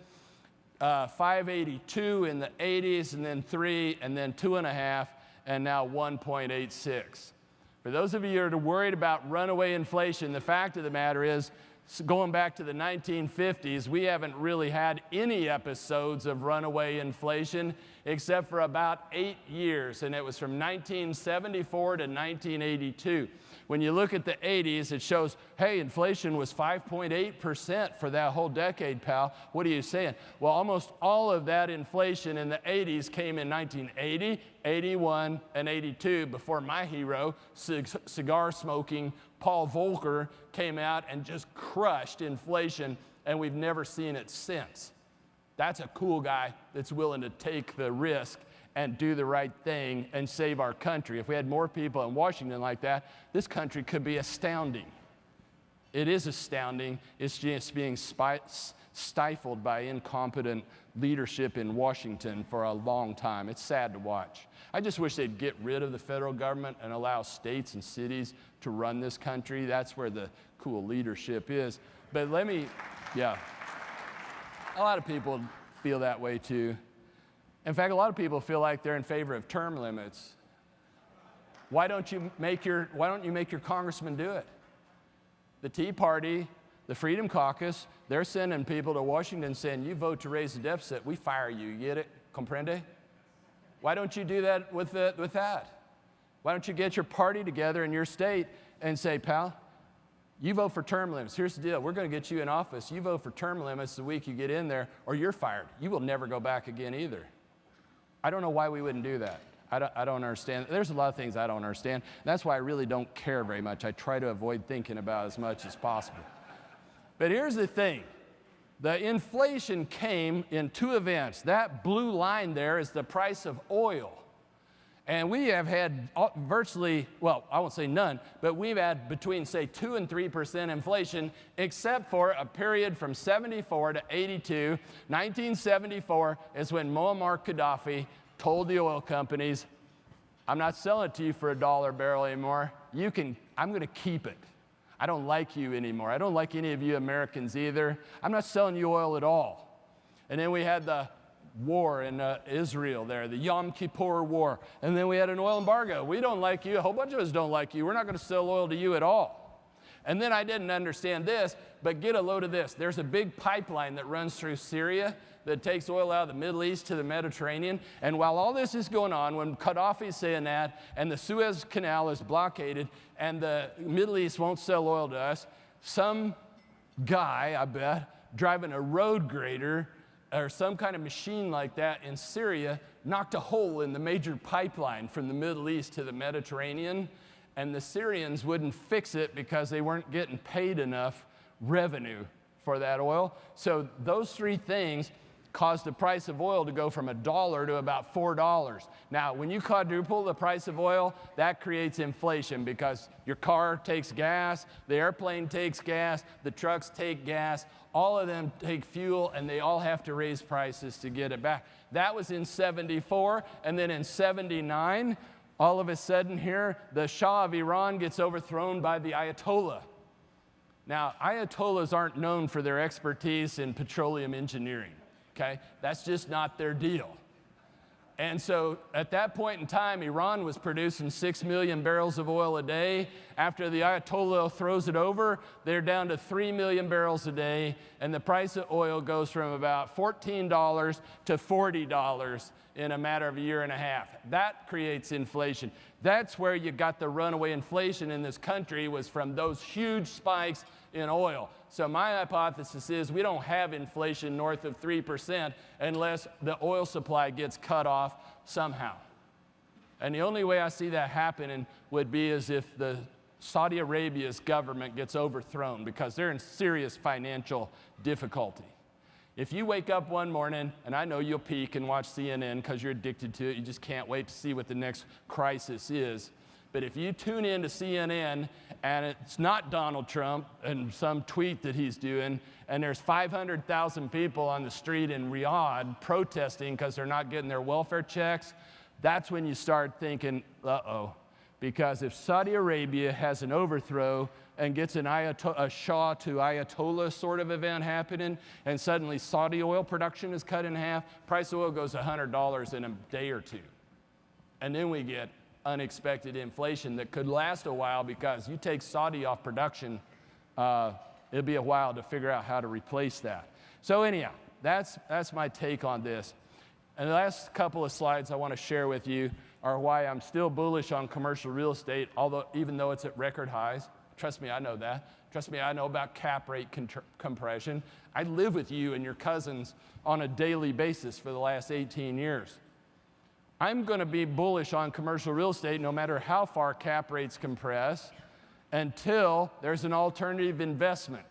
5.82 in the 80s, and then 3, and then 2.5, and now 1.86. For those of you that are worried about runaway inflation, the fact of the matter is, going back to the 1950s, we haven't really had any episodes of runaway inflation except for about 8 years, and it was from 1974 to 1982. When you look at the 80s, it shows, hey, inflation was 5.8% for that whole decade, pal. What are you saying? Well, almost all of that inflation in the 80s came in 1980, 81, and 82 before my hero, cigar-smoking Paul Volcker, came out and just crushed inflation, and we've never seen it since. That's a cool guy that's willing to take the risk and do the right thing and save our country. If we had more people in Washington like that, this country could be astounding. It is astounding. It's just being stifled by incompetent leadership in Washington for a long time. It's sad to watch. I just wish they'd get rid of the federal government and allow states and cities to run this country. That's where the cool leadership is. But a lot of people feel that way too. In fact, a lot of people feel like they're in favor of term limits. Why don't you make your congressman do it? The Tea Party, the Freedom Caucus, they're sending people to Washington saying, you vote to raise the deficit, we fire you. You get it? Comprende? Why don't you do that with that? Why don't you get your party together in your state and say, pal, you vote for term limits. Here's the deal. We're going to get you in office. You vote for term limits the week you get in there, or you're fired. You will never go back again either. I don't know why we wouldn't do that. I don't understand. There's a lot of things I don't understand. That's why I really don't care very much. I try to avoid thinking about as much as possible. But here's the thing. The inflation came in 2 events. That blue line there is the price of oil. And we have had virtually, well, I won't say none, but we've had between, say, 2 and 3% inflation, except for a period from 74 to 82. 1974 is when Muammar Gaddafi told the oil companies, I'm not selling it to you for $1 a barrel anymore. I'm going to keep it. I don't like you anymore. I don't like any of you Americans either. I'm not selling you oil at all. And then we had the war in Israel there, the Yom Kippur War. And then we had an oil embargo. We don't like you. A whole bunch of us don't like you. We're not going to sell oil to you at all. And then I didn't understand this, but get a load of this. There's a big pipeline that runs through Syria that takes oil out of the Middle East to the Mediterranean. And while all this is going on, when Gaddafi's saying that, and the Suez Canal is blockaded, and the Middle East won't sell oil to us, some guy, I bet, driving a road grader or some kind of machine like that in Syria knocked a hole in the major pipeline from the Middle East to the Mediterranean, and the Syrians wouldn't fix it because they weren't getting paid enough revenue for that oil. So those three things caused the price of oil to go from $1 to about $4. Now, when you quadruple the price of oil, that creates inflation because your car takes gas, the airplane takes gas, the trucks take gas, all of them take fuel, and they all have to raise prices to get it back. That was in 74, and then in 79, all of a sudden here, the Shah of Iran gets overthrown by the Ayatollah. Now, Ayatollahs aren't known for their expertise in petroleum engineering. Okay? That's just not their deal. And so at that point in time, Iran was producing 6 million barrels of oil a day. After the Ayatollah throws it over, they're down to 3 million barrels a day, and the price of oil goes from about $14 to $40 in a matter of a year and a half. That creates inflation. That's where you got the runaway inflation in this country, was from those huge spikes in oil. So my hypothesis is we don't have inflation north of 3% unless the oil supply gets cut off somehow. And the only way I see that happening would be as if the Saudi Arabia's government gets overthrown because they're in serious financial difficulty. If you wake up one morning, and I know you'll peek and watch CNN because you're addicted to it, you just can't wait to see what the next crisis is. But if you tune in to CNN and it's not Donald Trump and some tweet that he's doing, and there's 500,000 people on the street in Riyadh protesting because they're not getting their welfare checks, that's when you start thinking, uh-oh. Because if Saudi Arabia has an overthrow and gets a Shah to Ayatollah sort of event happening, and suddenly Saudi oil production is cut in half, price of oil goes $100 in a day or two. And then we get unexpected inflation that could last a while because you take Saudi off production, it'll be a while to figure out how to replace that. So anyhow, that's my take on this. And the last couple of slides I want to share with you are why I'm still bullish on commercial real estate, even though it's at record highs. Trust me, I know that. Trust me, I know about cap rate compression. I live with you and your cousins on a daily basis for the last 18 years. I'm going to be bullish on commercial real estate no matter how far cap rates compress until there's an alternative investment.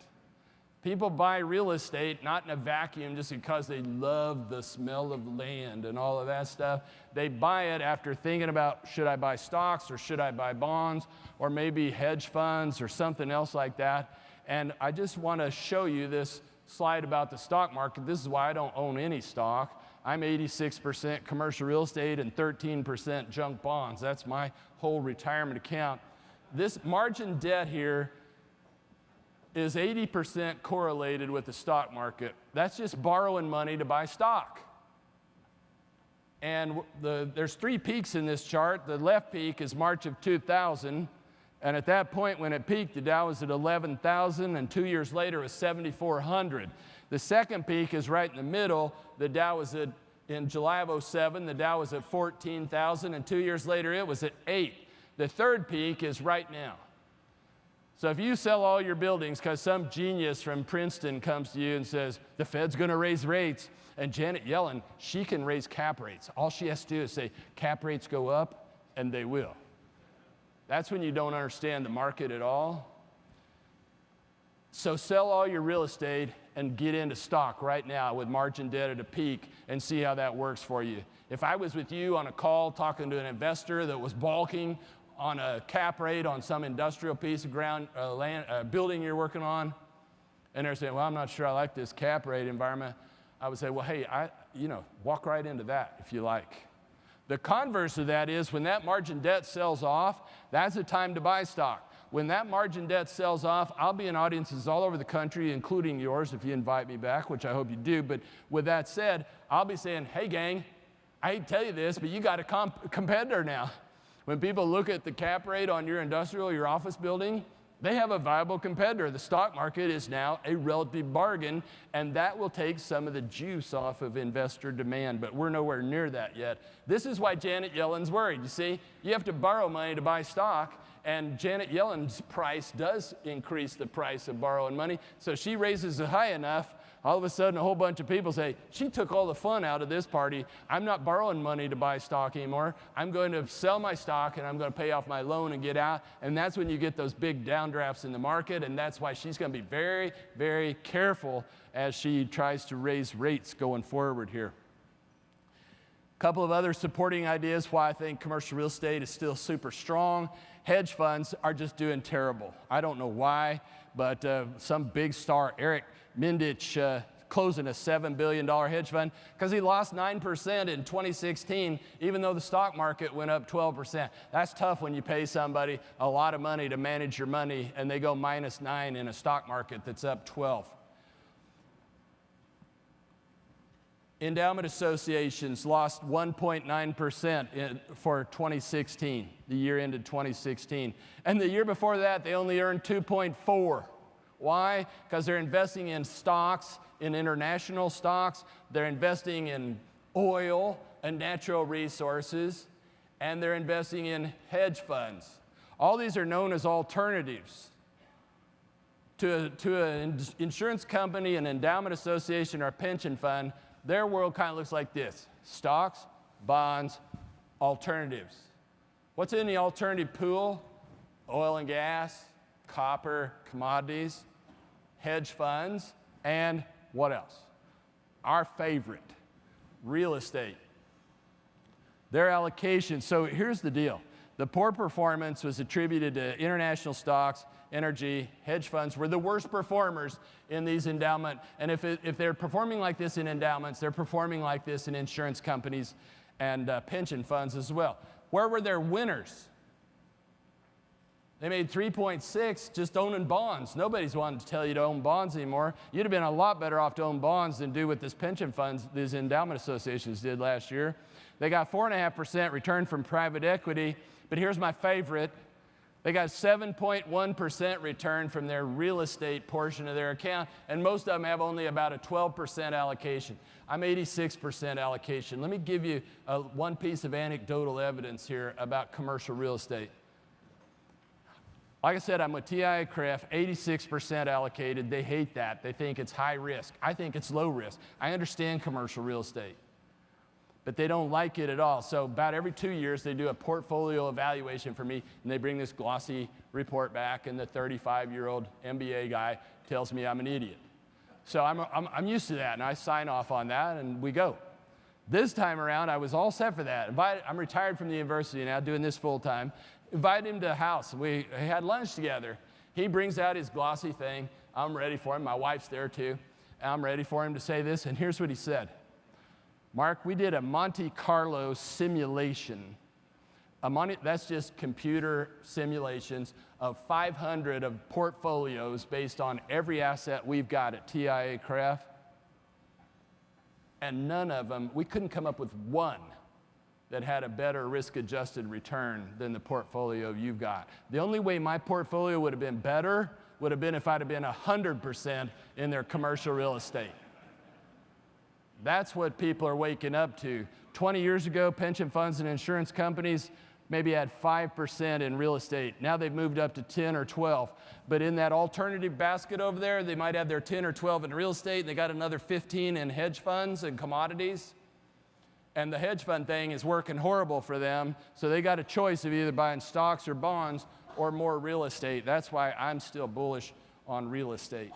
People buy real estate not in a vacuum just because they love the smell of land and all of that stuff. They buy it after thinking about, should I buy stocks or should I buy bonds or maybe hedge funds or something else like that. And I just want to show you this slide about the stock market. This is why I don't own any stock. I'm 86% commercial real estate and 13% junk bonds. That's my whole retirement account. This margin debt here is 80% correlated with the stock market. That's just borrowing money to buy stock. And there's 3 peaks in this chart. The left peak is March of 2000. And at that point, when it peaked, the Dow was at 11,000, and 2 years later, it was 7,400. The second peak is right in the middle. The Dow was in July of 07, the Dow was at 14,000, and 2 years later, it was at 8. The third peak is right now. So if you sell all your buildings because some genius from Princeton comes to you and says, the Fed's going to raise rates, and Janet Yellen, she can raise cap rates. All she has to do is say, cap rates go up, and they will. That's when you don't understand the market at all. So sell all your real estate and get into stock right now with margin debt at a peak and see how that works for you. If I was with you on a call talking to an investor that was balking on a cap rate on some industrial piece of ground, building you're working on, and they're saying, well, I'm not sure I like this cap rate environment, I would say, well, hey, walk right into that if you like. The converse of that is when that margin debt sells off, that's the time to buy stock. When that margin debt sells off, I'll be in audiences all over the country, including yours if you invite me back, which I hope you do. But with that said, I'll be saying, hey, gang, I hate to tell you this, but you got a competitor now. When people look at the cap rate on your industrial, your office building, they have a viable competitor. The stock market is now a relative bargain, and that will take some of the juice off of investor demand, but we're nowhere near that yet. This is why Janet Yellen's worried. You see, you have to borrow money to buy stock, and Janet Yellen's price does increase the price of borrowing money, so she raises it high enough all of a sudden a whole bunch of people say, she took all the fun out of this party. I'm not borrowing money to buy stock anymore. I'm going to sell my stock and I'm going to pay off my loan and get out. And that's when you get those big downdrafts in the market. And that's why she's going to be very, very careful as she tries to raise rates going forward here. A couple of other supporting ideas why I think commercial real estate is still super strong. Hedge funds are just doing terrible. I don't know why, but some big star, Eric Mindich, closing a $7 billion hedge fund because he lost 9% in 2016, even though the stock market went up 12%. That's tough when you pay somebody a lot of money to manage your money and they go -9 in a stock market that's up 12. Endowment associations lost 1.9% for 2016, the year ended 2016. And the year before that, they only earned 2.4. Why? Because they're investing in stocks, in international stocks. They're investing in oil and natural resources, and they're investing in hedge funds. All these are known as alternatives. To an insurance company, an endowment association, or a pension fund, their world kind of looks like this: stocks, bonds, alternatives. What's in the alternative pool? Oil and gas, copper, commodities, hedge funds, and what else? Our favorite, real estate. Their allocation, so here's the deal. The poor performance was attributed to international stocks, energy, hedge funds were the worst performers in these endowment. And if they're performing like this in endowments, they're performing like this in insurance companies and pension funds as well. Where were their winners? They made 3.6 just owning bonds. Nobody's wanting to tell you to own bonds anymore. You'd have been a lot better off to own bonds than do what this pension funds, these endowment associations did last year. They got 4.5% return from private equity, but here's my favorite. They got 7.1% return from their real estate portion of their account, and most of them have only about a 12% allocation. I'm 86% allocation. Let me give you one piece of anecdotal evidence here about commercial real estate. Like I said, I'm with TIAA-CREF, 86% allocated. They hate that. They think it's high risk. I think it's low risk. I understand commercial real estate, but they don't like it at all. So about every 2 years, they do a portfolio evaluation for me, and they bring this glossy report back, and the 35-year-old MBA guy tells me I'm an idiot. So I'm used to that, and I sign off on that, and we go. This time around, I was all set for that. I'm retired from the university now, doing this full time. Invited him to the house. We had lunch together. He brings out his glossy thing. I'm ready for him. My wife's there too. I'm ready for him to say this, and here's what he said. Mark, we did a Monte Carlo simulation. That's just computer simulations of 500 of portfolios based on every asset we've got at TIAA-CREF. And none of them, we couldn't come up with one that had a better risk-adjusted return than the portfolio you've got. The only way my portfolio would have been better would have been if I'd have been 100% in their commercial real estate. That's what people are waking up to. 20 years ago, pension funds and insurance companies maybe had 5% in real estate. Now they've moved up to 10 or 12. But in that alternative basket over there, they might have their 10 or 12 in real estate, and they got another 15 in hedge funds and commodities. And the hedge fund thing is working horrible for them, so they got a choice of either buying stocks or bonds or more real estate. That's why I'm still bullish on real estate.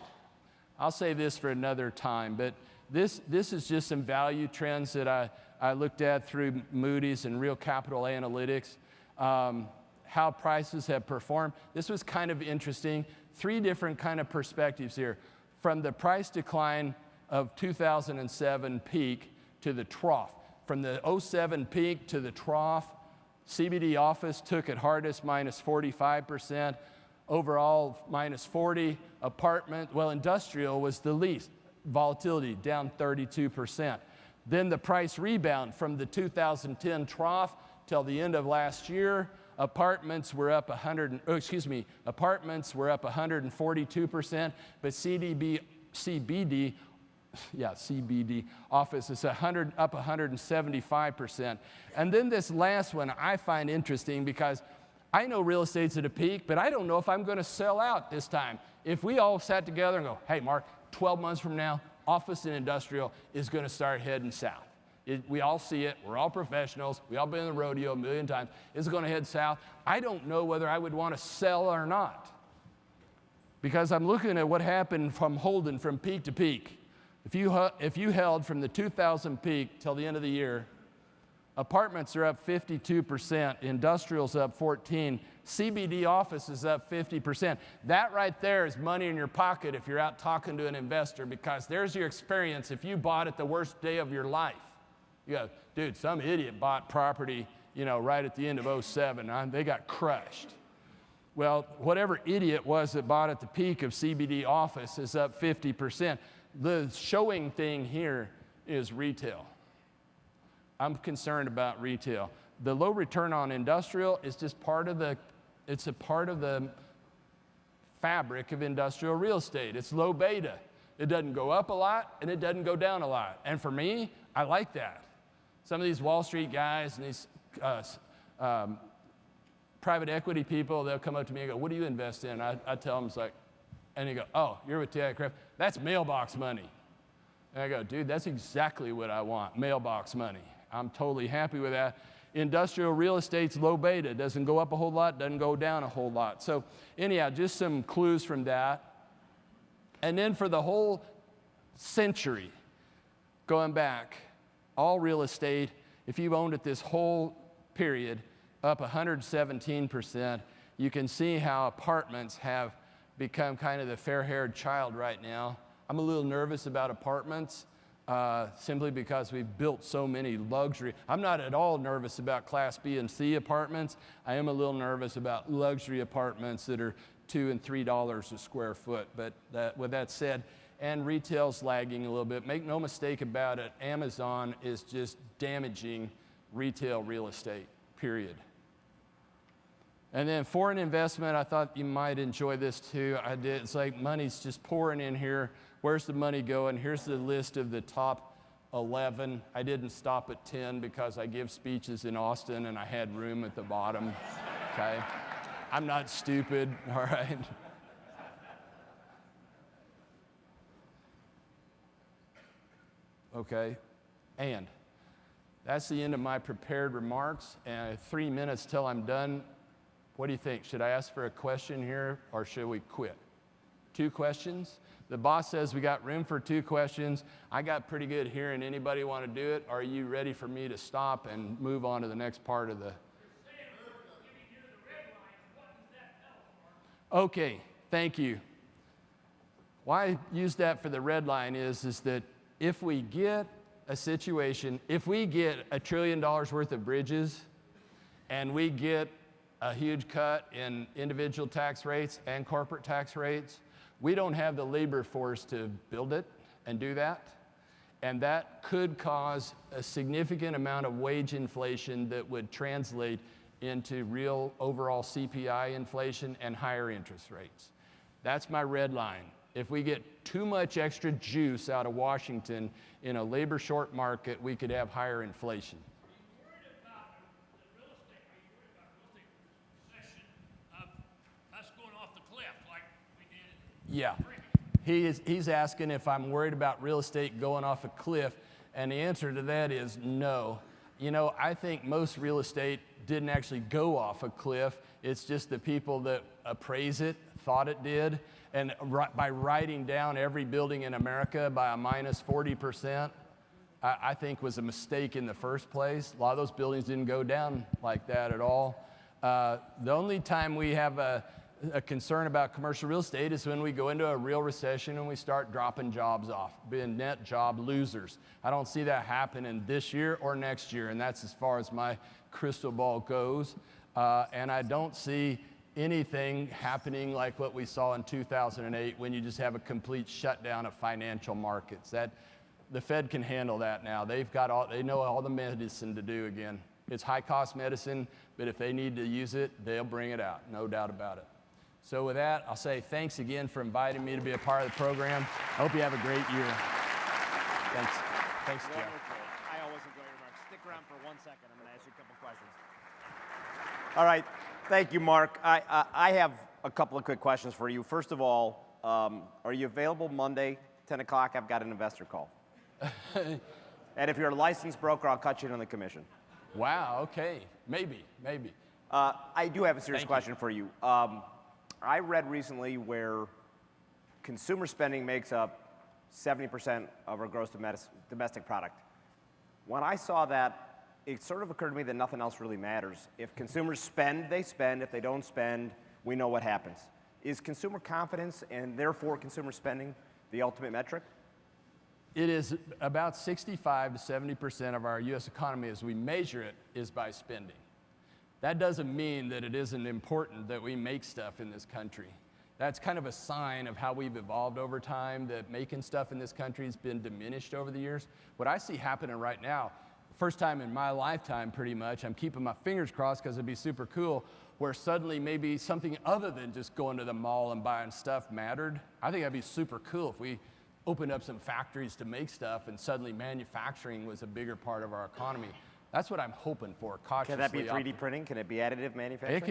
I'll say this for another time, but this is just some value trends that I looked at through Moody's and Real Capital Analytics, how prices have performed. This was kind of interesting. 3 different kind of perspectives here. From the price decline of 2007 peak to the trough. From the 07 peak to the trough, CBD office took it hardest, minus 45%. Overall, minus 40. Apartment, well, industrial was the least. Volatility, down 32%. Then the price rebound from the 2010 trough till the end of last year. Apartments were up 142%, but CBD office is up 175%. And then this last one I find interesting because I know real estate's at a peak, but I don't know if I'm going to sell out this time. If we all sat together and go, hey, Mark, 12 months from now, office and industrial is going to start heading south. We all see it. We're all professionals. We all been in the rodeo a million times. It's going to head south. I don't know whether I would want to sell or not, because I'm looking at what happened from holding from peak to peak. If you held from the 2000 peak till the end of the year, apartments are up 52%, industrial's up 14%, CBD office is up 50%. That right there is money in your pocket if you're out talking to an investor, because there's your experience if you bought it the worst day of your life. You go, dude, some idiot bought property, right at the end of 07. They got crushed. Well, whatever idiot was that bought at the peak of CBD office is up 50%. The showing thing here is retail. I'm concerned about retail. The low return on industrial is just it's a part of the fabric of industrial real estate. It's low beta. It doesn't go up a lot and it doesn't go down a lot. And for me, I like that. Some of these Wall Street guys and these private equity people, they'll come up to me and go, what do you invest in? I tell them, it's like, and they go, oh, you're with TI-Craft? That's mailbox money. And I go, dude, that's exactly what I want, mailbox money. I'm totally happy with that. Industrial real estate's low beta. Doesn't go up a whole lot, doesn't go down a whole lot. So anyhow, just some clues from that. And then for the whole century, going back, all real estate, if you've owned it this whole period, up 117%. You can see how apartments have become kind of the fair-haired child right now. I'm a little nervous about apartments simply because we've built so many luxury. I'm not at all nervous about Class B and C apartments. I am a little nervous about luxury apartments that are $2 and $3 a square foot. But with that said, and retail's lagging a little bit. Make no mistake about it, Amazon is just damaging retail real estate, period. And then foreign investment, I thought you might enjoy this too. I did. It's like money's just pouring in here. Where's the money going? Here's the list of the top 11. I didn't stop at 10 because I give speeches in Austin and I had room at the bottom, okay? I'm not stupid, all right? Okay, and that's the end of my prepared remarks, and 3 minutes till I'm done. What do you think? Should I ask for a question here, or should we quit? 2 questions? The boss says we got room for 2 questions. I got pretty good hearing. Anybody want to do it? Are you ready for me to stop and move on to the next part of the... Okay, thank you. Why I use that for the red line is that if we get a situation, if we get $1 trillion worth of bridges and we get a huge cut in individual tax rates and corporate tax rates, we don't have the labor force to build it and do that. And that could cause a significant amount of wage inflation that would translate into real overall CPI inflation and higher interest rates. That's my red line. If we get too much extra juice out of Washington in a labor short market, we could have higher inflation. Are you worried about the real estate? Are you worried about real estate recession of us going off the cliff like we did? Yeah. He's asking if I'm worried about real estate going off a cliff, and the answer to that is no. You know, I think most real estate didn't actually go off a cliff. It's just the people that appraise it thought it did. And by writing down every building in America by a minus 40%, I think was a mistake in the first place. A lot of those buildings didn't go down like that at all. The only time we have a concern about commercial real estate is when we go into a real recession and we start dropping jobs off, being net job losers. I don't see that happening this year or next year, and that's as far as my crystal ball goes. And I don't see anything happening like what we saw in 2008 when you just have a complete shutdown of financial markets. That the Fed can handle that now. They know all the medicine to do again. It's high cost medicine, but if they need to use it, they'll bring it out, no doubt about it. So with that, I'll say thanks again for inviting me to be a part of the program. I hope you have a great year. Thanks. Thanks, Jeff. I always enjoy your remarks. Stick around for 1 second. I'm going to ask you a couple questions. All right. Thank you, Mark. I have a couple of quick questions for you. First of all, are you available Monday 10 o'clock, I've got an investor call. And if you're a licensed broker, I'll cut you in on the commission. Wow, okay. Maybe. I do have a serious Thank you. question for you. I read recently where consumer spending makes up 70% of our gross domestic product. When I saw that, it sort of occurred to me that nothing else really matters. If consumers spend, they spend. If they don't spend, we know what happens. Is consumer confidence and therefore consumer spending the ultimate metric? It is about 65 to 70% of our U.S. economy as we measure it is by spending. That doesn't mean that it isn't important that we make stuff in this country. That's kind of a sign of how we've evolved over time, that making stuff in this country has been diminished over the years. What I see happening right now, first time in my lifetime pretty much, I'm keeping my fingers crossed because it'd be super cool, where suddenly maybe something other than just going to the mall and buying stuff mattered. I think that'd be super cool if we opened up some factories to make stuff and suddenly manufacturing was a bigger part of our economy. That's what I'm hoping for, cautiously. Can that be 3D printing? Can it be additive manufacturing?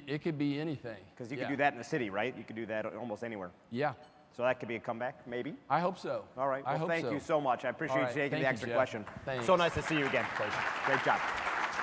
It could be anything. Because you could do that in the city, right? You could do that almost anywhere. Yeah. So that could be a comeback, maybe? I hope so. All right. Well, thank you so much. I appreciate you taking the Thank you, extra Jeff. question. Thanks. So nice to see you again. Pleasure. Great job.